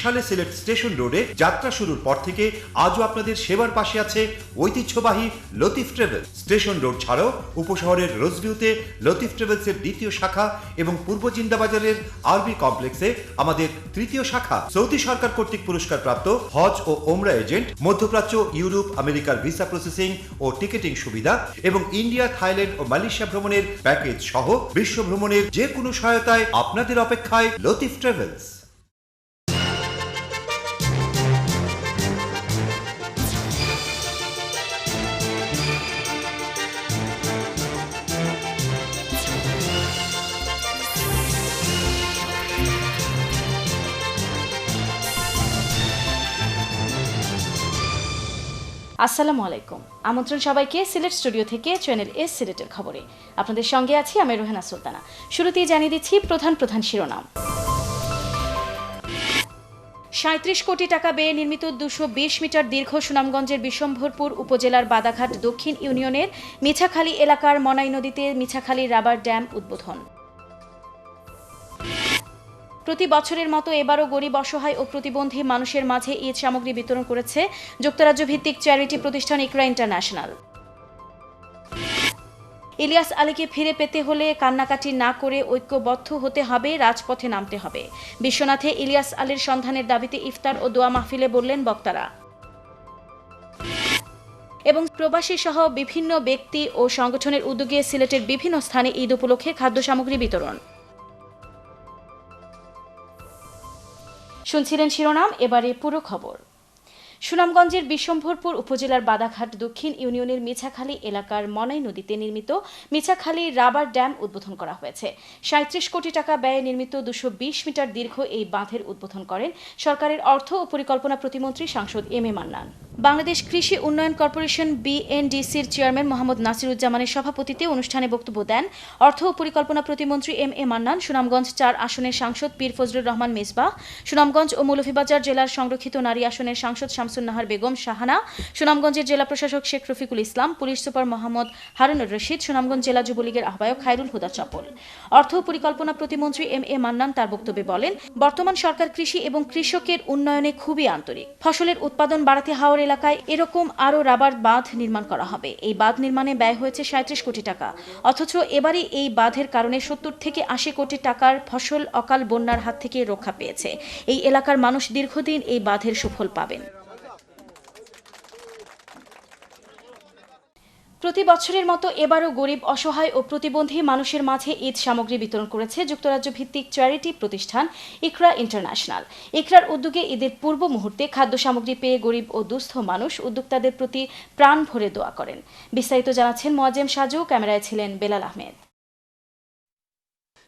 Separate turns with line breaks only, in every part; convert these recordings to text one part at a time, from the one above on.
সালে সিলেট স্টেশন রোডে যাত্রা শুরুর পর থেকে আজও আপনাদের সেবার পাশে আছে ঐতিহ্যবাহী লতিফ ট্রাভেলস। স্টেশন রোড ছাড়াও উপশহরের রোজভিউতে লতিফ ট্রাভেলসের দ্বিতীয় শাখা এবং পূর্ব জিন্দাবাজারের আরবি কমপ্লেক্সে আমাদের তৃতীয় শাখা। সৌদি সরকার কর্তৃক পুরস্কারপ্রাপ্ত হজ ও ওমরা এজেন্ট, মধ্যপ্রাচ্য, ইউরোপ, আমেরিকার ভিসা প্রসেসিং ও টিকেটিং সুবিধা এবং ইন্ডিয়া, থাইল্যান্ড ও মালয়েশিয়া ভ্রমণের প্যাকেজ সহ বিশ্ব ভ্রমণের যে কোনো সহায়তায় আপনাদের অপেক্ষায় লতিফ ট্রাভেলস।
আসসালামু আলাইকুম। আমন্ত্রণ সবাইকে সিলেট স্টুডিও থেকে চ্যানেল এস সিলেটের খবরে। আপনাদের সঙ্গে আছি আমি রোহেনা সুলতানা। শুরুতেই জানিয়ে দিচ্ছি প্রধান শিরোনাম। ৩৭ কোটি টাকা ব্যয়ে নির্মিত ২২০ মিটার দীর্ঘ সুনামগঞ্জের বিশম্ভরপুর উপজেলার বাদাঘাট দক্ষিণ ইউনিয়নের মিছাখালী এলাকার মনাই নদীতে মিছাখালী রাবার ড্যাম উদ্বোধন। প্রতি বছরের মতো এবারও গরিব, অসহায় ও প্রতিবন্ধী মানুষের মাঝে ঈদ সামগ্রী বিতরণ করেছে যুক্তরাজ্য ভিত্তিক চ্যারিটি প্রতিষ্ঠান ইকরা ইন্টারন্যাশনাল। ইলিয়াস আলীকে ফিরে পেতে হলে কান্নাকাটি না করে ঐক্যবদ্ধ হতে হবে, রাজপথে নামতে হবে। বিশ্বনাথে ইলিয়াস আলীর সন্ধানের দাবিতে ইফতার ও দোয়া মাহফিলে বললেন বক্তারা। এবং প্রবাসী সহ বিভিন্ন ব্যক্তি ও সংগঠনের উদ্যোগে সিলেটের বিভিন্ন স্থানে ঈদ উপলক্ষে খাদ্য সামগ্রী বিতরণ। শুনছিলেন শিরোনাম, এবারে পুরো খবর। সুনামগঞ্জের বিশম্ভরপুর উপজেলার বাদাঘাট দক্ষিণ ইউনিয়নের মিছাখালী এলাকার মনাই নদীতে নির্মিত মিছাখালী রাবার ড্যাম উদ্বোধন করা হয়েছে। ৩৭ কোটি টাকা ব্যয়ে নির্মিত ২২০ মিটার দীর্ঘ এই বাঁধের উদ্বোধন করেন সরকারের অর্থ ও পরিকল্পনা প্রতিমন্ত্রী সাংসদ এম এ মান্নান। বাংলাদেশ কৃষি উন্নয়ন কর্পোরেশন বিএনডিসির চেয়ারম্যান মোহাম্মদ নাসিরুজ্জামানের সভাপতিত্বে অনুষ্ঠানে বক্তব্য দেন অর্থ ও পরিকল্পনা প্রতিমন্ত্রী এম এ মান্নান। সুনামগঞ্জ ৪ আসনের সাংসদ পীর ফজলুর রহমান মেজবাহ, সুনামগঞ্জ ও মৌলভীবাজার জেলার সংরক্ষিত নারী আসনের সাংসদ শামসুন নাহার বেগম শাহানা, সুনামগঞ্জের জেলা প্রশাসক শেখ রফিকুল ইসলাম, পুলিশ সুপার মোহাম্মদ হারুনুর রশিদ, সুনামগঞ্জ জেলা যুবলীগের আহ্বায়ক খায়রুল হুদা চপল। অর্থ ও পরিকল্পনা প্রতিমন্ত্রী এম এ মান্নান তার বক্তব্যে বলেন, বর্তমান সরকার কৃষি এবং কৃষকের উন্নয়নে খুবই আন্তরিক। ফসলের উৎপাদন বাড়াতে হাওর এলাকায় এরকম আরও রাবার বাঁধ নির্মাণ করা হবে। এই বাঁধ নির্মাণে ব্যয় হয়েছে ৩৭ কোটি টাকা, অথচ এবারই এই বাঁধের কারণে ৭০ থেকে ৮০ কোটি টাকার ফসল অকাল বন্যার হাত থেকে রক্ষা পেয়েছে। এই এলাকার মানুষ দীর্ঘদিন এই বাঁধের সুফল পাবেন। প্রতি বছরের মতো এবারও গরিব, অসহায় ও প্রতিবন্ধী মানুষের মাঝে ঈদ সামগ্রী বিতরণ করেছে যুক্তরাজ্য ভিত্তিক চ্যারিটি প্রতিষ্ঠান ইকরা ইন্টারন্যাশনাল। ইকরার উদ্যোগে ঈদের পূর্ব মুহূর্তে খাদ্য সামগ্রী পেয়ে গরিব ও দুস্থ মানুষ উদ্যোক্তাদের প্রতি প্রাণ ভরে দোয়া করেন। বিস্তারিত জানাচ্ছেন মোয়াজ্জেম সাজু, ক্যামেরায় ছিলেন বেলাল আহমেদ।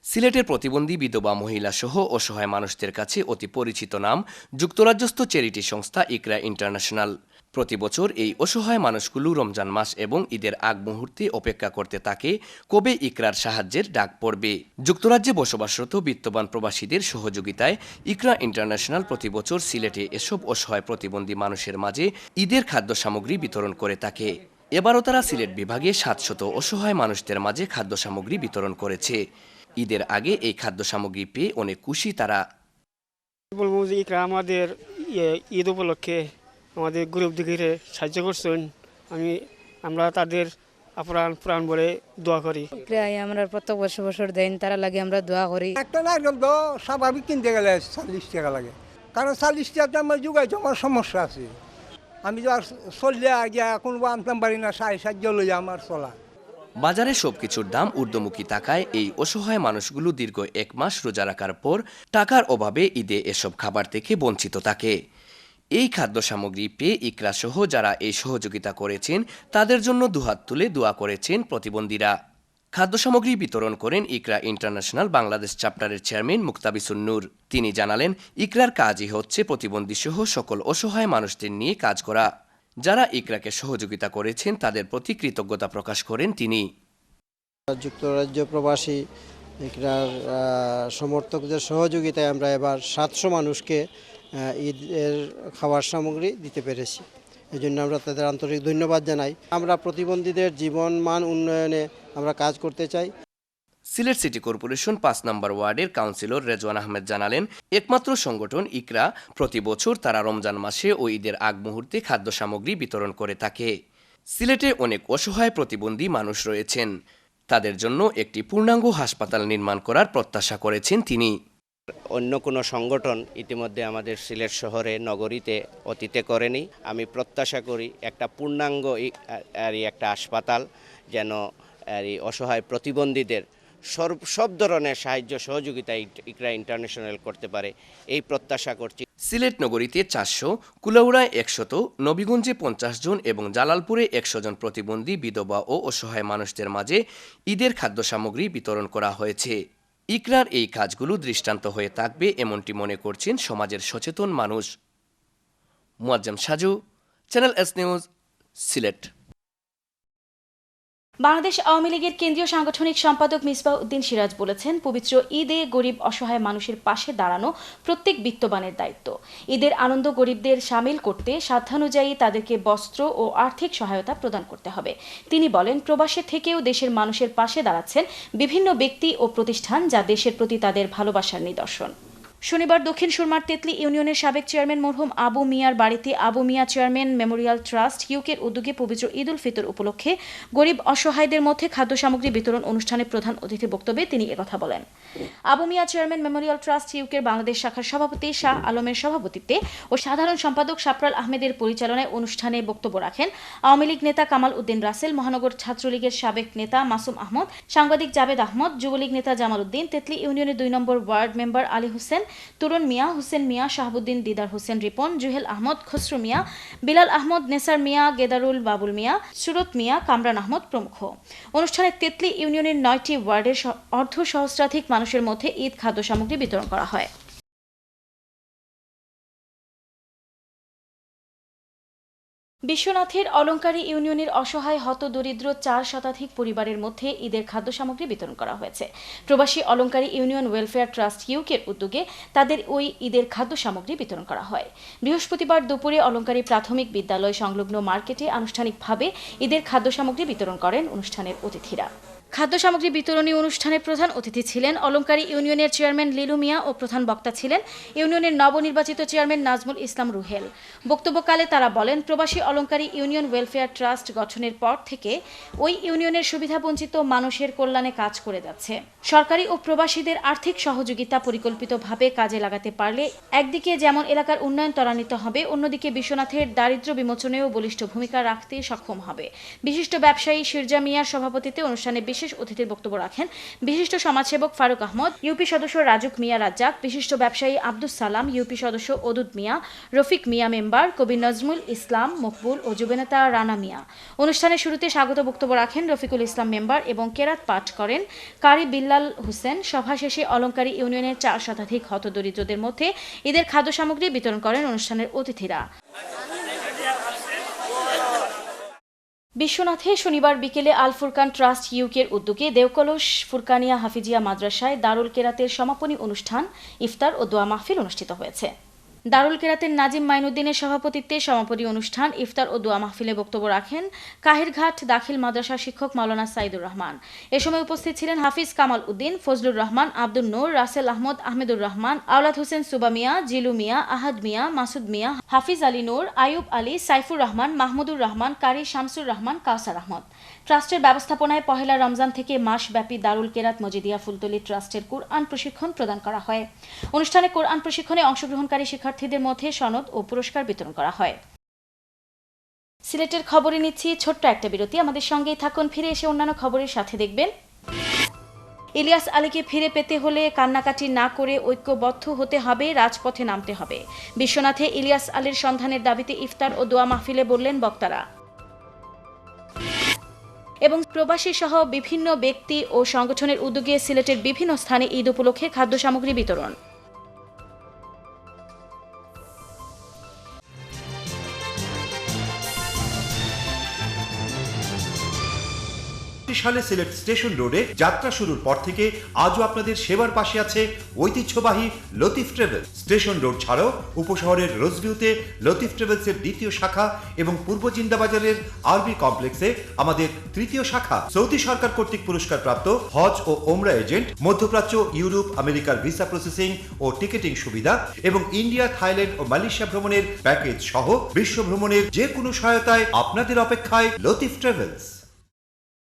সিলেটের প্রতিবন্ধী, বিধবা মহিলা সহ অসহায় মানুষদের কাছে অতি পরিচিত নাম যুক্তরাজ্যস্থ চ্যারিটি সংস্থা ইকরা ইন্টারন্যাশনাল। প্রতি বছর এই অসহায় মানুষগুলো রমজান মাস এবং ঈদের আগ মুহূর্তে অপেক্ষা করতে থাকে কবে ইকরার সাহায্যের ডাক পড়বে। যুক্তরাজ্যে বসবাসরত বিত্তবান প্রবাসীদের সহযোগিতায় ইকরা ইন্টারন্যাশনাল প্রতি বছর সিলেটে এসব অসহায় প্রতিবন্ধী মানুষের মাঝে ঈদের খাদ্য সামগ্রী বিতরণ করে থাকে। এবারও তারা সিলেট বিভাগে ৭০০ অসহায় মানুষদের মাঝে খাদ্য সামগ্রী বিতরণ করেছে। ঈদের আগে এই খাদ্য সামগ্রী পেয়ে অনেক খুশি তারা।
বলবো যে ইকরা আমাদের ঈদ উপলক্ষে আমাদের গরিব দুঃখীর সাহায্য করছেন। আমরা তাদের প্রাণ ভরে দোয়া করি।
আমরা প্রত্যেক বছর দেন, তারা লাগে আমরা দোয়া করি।
একটা নারকেল তো স্বাভাবিক কিনতে গেলে ৪০ টাকা লাগে, কারণ ৪০ টাকা আমার যোগাইতে আমার সমস্যা আছে। আমি তো আর চললে গিয়া কোনো আনতাম পারি না, সাহায্য লইয়া আমার চলা।
বাজারে সবকিছুর দাম ঊর্ধ্বমুখী থাকায় এই অসহায় মানুষগুলো দীর্ঘ ১ মাস রোজা রাখার পর টাকার অভাবে ঈদে এসব খাবার থেকে বঞ্চিত থাকে। এই খাদ্য সামগ্রী পেয়ে ইকরা সহ যারা এই সহযোগিতা করেছেন তাদের জন্য দুহাত তুলে দোয়া করেছেন প্রতিবন্ধীরা। খাদ্য সামগ্রী বিতরণ করেন ইকরা ইন্টারন্যাশনাল বাংলাদেশ চ্যাপ্টারের চেয়ারম্যান মুক্তাবিসুন নূর। তিনি জানালেন, ইকরার কাজই হচ্ছে প্রতিবন্ধী সহ সকল অসহায় মানুষদের নিয়ে কাজ করা। যারা ইকরাকে সহযোগিতা করেছেন তাদের প্রতি কৃতজ্ঞতা প্রকাশ করেন তিনি।
যুক্তরাজ্য প্রবাসী ইকরার সমর্থকদের সহযোগিতায় আমরা এবার ৭০০ মানুষকে ঈদের খাবার সামগ্রী দিতে পেরেছি। এই জন্য আমরা তাদের আন্তরিক ধন্যবাদ জানাই। আমরা প্রতিবন্ধীদের জীবন মান উন্নয়নে আমরা কাজ করতে চাই।
সিলেট সিটি কর্পোরেশন ৫ নম্বর ওয়ার্ডের কাউন্সিলর রেজওয়ান আহমেদ জানালেন, একমাত্র সংগঠন ইকরা প্রতি বছর তারা রমজান মাসে ও ঈদের আগ মুহূর্তে খাদ্য সামগ্রী বিতরণ করে থাকে। সিলেটে অনেক অসহায় প্রতিবন্ধী মানুষ রয়েছেন, তাদের জন্য একটি পূর্ণাঙ্গ হাসপাতাল নির্মাণ করার প্রত্যাশা করেছেন তিনি।
অন্য কোনো সংগঠন ইতিমধ্যে আমাদের সিলেট শহরে নগরীতে অতীতে করেনি। আমি প্রত্যাশা করি একটা পূর্ণাঙ্গ একটা হাসপাতাল যেন অসহায় প্রতিবন্ধীদের সব ধরনের সাহায্য সহযোগিতা ইকরা ইন্টারন্যাশনাল করতে পারে, এই প্রত্যাশা করছি।
সিলেট নগরীতে 400, কুলাউড়ায় 100, নবীগঞ্জে 50 জন এবং জালালপুরে 100 জন প্রতিবন্ধী বিধবা ও অসহায় মানুষদের মাঝে ঈদের খাদ্য সামগ্রী বিতরণ করা হয়েছে। ইকরার এই কাজগুলো দৃষ্টান্ত হয়ে থাকবে এমনটি মনে করছেন সমাজের সচেতন মানুষ। Muazzam Saju, channel S news, Sylhet.
Bangladesh Awami লীগের কেন্দ্রীয় সাংগঠনিক সম্পাদক মিসবাহ উদ্দিন সিরাজ বলেছেন, পবিত্র ঈদে গরিব অসহায় মানুষের পাশে দাঁড়ানো প্রত্যেক বিত্তবানের দায়িত্ব। ঈদের আনন্দ গরিবদের সামিল করতে সাধ্যানুযায়ী তাদেরকে বস্ত্র ও আর্থিক সহায়তা প্রদান করতে হবে। তিনি বলেন, প্রবাসে থেকেও দেশের মানুষের পাশে দাঁড়াচ্ছেন বিভিন্ন ব্যক্তি ও প্রতিষ্ঠান, যা দেশের প্রতি তাদের ভালোবাসার নিদর্শন। শনিবার দক্ষিণ সুরমার তেতলি ইউনিয়নের সাবেক চেয়ারম্যান মরহুম আবু মিয়ার বাড়িতে আবু মিয়া চেয়ারম্যান মেমোরিয়াল ট্রাস্ট ইউকের উদ্যোগে পবিত্র ঈদ উল ফিতর উপলক্ষে গরিব অসহায়দের মধ্যে খাদ্য সামগ্রী বিতরণ অনুষ্ঠানে প্রধান অতিথির বক্তব্যে তিনি একথা বলেন। আবু মিয়া চেয়ারম্যান মেমোরিয়াল ট্রাস্ট ইউকের বাংলাদেশ শাখার সভাপতি শাহ আলমের সভাপতিত্বে ও সাধারণ সম্পাদক সাপরাল আহমেদের পরিচালনায় অনুষ্ঠানে বক্তব্য রাখেন আওয়ামী লীগ নেতা কামাল উদ্দিন রাসেল, মহানগর ছাত্রলীগের সাবেক নেতা মাসুম আহমদ, সাংবাদিক জাবেদ আহমদ, যুবলীগ নেতা জামাল উদ্দিন, তেতলি ইউনিয়নের 2 নম্বর ওয়ার্ড মেম্বার আলী হোসেন, তুরন মিয়া, হুসেন মিয়া, শাহাবুদ্দিন, দিদার হোসেন রিপন, জুহেল আহমদ, খসরু মিয়া, বিলাল আহমদ, নেসার মিয়া, গেদারুল বাবুল মিয়া, সুরত মিয়া, কামরান আহমদ প্রমুখ। অনুষ্ঠানে তেতলি ইউনিয়নের 9টি ওয়ার্ডের অর্ধ সহস্রাধিক মানুষের মধ্যে ঈদ খাদ্য সামগ্রী বিতরণ করা হয়। বিশ্বনাথের অলঙ্কারী ইউনিয়নের অসহায় হতদরিদ্র 4 শতাধিক পরিবারের মধ্যে ঈদের খাদ্য সামগ্রী বিতরণ করা হয়েছে। প্রবাসী অলঙ্কারী ইউনিয়ন ওয়েলফেয়ার ট্রাস্ট ইউকের উদ্যোগে তাদের ওই ঈদের খাদ্য সামগ্রী বিতরণ করা হয়। বৃহস্পতিবার দুপুরে অলঙ্কারী প্রাথমিক বিদ্যালয় সংলগ্ন মার্কেটে আনুষ্ঠানিকভাবে ঈদের খাদ্য সামগ্রী বিতরণ করেন অনুষ্ঠানের অতিথিরা। খাদ্য সামগ্রী বিতরণী অনুষ্ঠানে প্রধান অতিথি ছিলেন অলঙ্কারী ইউনিয়নের চেয়ারম্যান লিলু মিয়া ও প্রধান বক্তা ছিলেন ইউনিয়নের নবনির্বাচিত চেয়ারম্যান নাজমুল ইসলাম রুহেল। বক্তব্যকালে তারা বলেন, প্রবাসী অলঙ্কারী ইউনিয়ন ওয়েলফেয়ার ট্রাস্ট গঠনের পর থেকে ওই ইউনিয়নের সুবিধাবঞ্চিত মানুষের কল্যাণে কাজ করে যাচ্ছে। সরকারি ও প্রবাসীদের আর্থিক সহযোগিতা পরিকল্পিতভাবে কাজে লাগাতে পারলে একদিকে যেমন এলাকার উন্নয়ন ত্বরান্বিত হবে, অন্যদিকে বিশ্বনাথের দারিদ্র্য বিমোচনেও বলিষ্ঠ ভূমিকা রাখতে সক্ষম হবে। বিশিষ্ট ব্যবসায়ী শিরজা মিয়ার সভাপতিত্বে অনুষ্ঠানে বিশেষ অতিথির বক্তব্য রাখেন বিশিষ্ট সমাজসেবক ফারুক আহমদ, ইউপি সদস্য রাজুক মিয়া রাজ্জাক, বিশিষ্ট ব্যবসায়ী আব্দুস সালাম, ইউপি সদস্য ওদুদ মিয়া, রফিক মিয়া মেম্বার, কবি নজমুল ইসলাম মকবুল ও যুবনেতা রানা মিয়া। অনুষ্ঠানের শুরুতে স্বাগত বক্তব্য রাখেন রফিকুল ইসলাম মেম্বার এবং কেরাত পাঠ করেন কারি বিল্লাল হোসেন। সভা শেষে অলঙ্কারী ইউনিয়নের 4 শতাধিক হতদরিদ্রদের মধ্যে ঈদের খাদ্য সামগ্রী বিতরণ করেন অনুষ্ঠানের অতিথিরা। বিশ্বনাথে শনিবার বিকেলে আল ফুরকান ট্রাস্ট ইউকের উদ্যোগে দেওকলস ফুরকানিয়া হাফিজিয়া মাদ্রাসায় দারুল কেরাতের সমাপনী অনুষ্ঠান, ইফতার ও দোয়া মাহফিল অনুষ্ঠিত হয়েছে। দারুল কেরাতের নাজিম মাইনুদ্দিনের সভাপতিত্বে সমাপনী অনুষ্ঠান, ইফতার ও দোয়া মাহফিলে বক্তব্য রাখেন কাহিরঘাট দাখিল মাদ্রাসার শিক্ষক মাওলানা সাইদুর রহমান। এ সময় উপস্থিত ছিলেন হাফিজ কামাল উদ্দিন, ফজলুর রহমান, আব্দুল নূর, রাসেল আহমদ, আহমেদুর রহমান, আওলাদ হোসেন সুবা মিয়া, জিলু মিয়া, আহাদ মিয়া, মাসুদ মিয়া, হাফিজ আলী নূর, আয়ুব আলী, সাইফুর রহমান, মাহমুদুর রহমান, কারি শামসুর রহমান, কাউসার আহমদ। ট্রাস্টের ব্যবস্থাপনায় পহেলা রমজান থেকে মাসব্যাপী দারুল কেরাত মজিদিয়া ফুলতলি ট্রাস্টের কোরআন প্রশিক্ষণ প্রদান করা হয়। অনুষ্ঠানে কোরআন প্রশিক্ষণে অংশগ্রহণকারী শিক্ষার্থীদের মধ্যে সনদ ও পুরস্কার বিতরণ করা হয়। সিলেটের খবরে নিচ্ছি ছোট্ট একটা বিরতি, আমাদের সঙ্গেই থাকুন। ফিরে এসে অন্যান্য খবরের সাথে দেখবেন, ইলিয়াস আলীকে ফিরে পেতে হলে কান্নাকাটি না করে ঐক্যবদ্ধ হতে হবে, রাজপথে নামতে হবে। বিশ্বনাথে ইলিয়াস আলীর সন্ধানের দাবিতে ইফতার ও দোয়া মাহফিলে বললেন বক্তারা। এবং প্রবাসী সহ বিভিন্ন ব্যক্তি ও সংগঠনের উদ্যোগে সিলেটের বিভিন্ন স্থানে ঈদ উপলক্ষে খাদ্য সামগ্রী বিতরণ।
সালে সিলেট স্টেশন রোডে যাত্রা শুরুর পর থেকে আজও আপনাদের সেবার পাশে আছে ঐতিহ্যবাহী লতিফ ট্রাভেলস। স্টেশন রোড ছাড়াও উপশহরের রোজভিউতে লতিফ ট্রাভেলসের দ্বিতীয় শাখা এবং পূর্ব জিন্দাবাজারের আরবি কমপ্লেক্সে আমাদের তৃতীয় শাখা। সৌদি সরকার কর্তৃক পুরস্কারপ্রাপ্ত হজ ও ওমরা এজেন্ট, মধ্যপ্রাচ্য, ইউরোপ, আমেরিকার ভিসা প্রসেসিং ও টিকেটিং সুবিধা এবং ইন্ডিয়া, থাইল্যান্ড ও মালয়েশিয়া ভ্রমণের প্যাকেজ সহ বিশ্ব ভ্রমণের যে কোনো সহায়তায় আপনাদের অপেক্ষায় লতিফ ট্রাভেলস।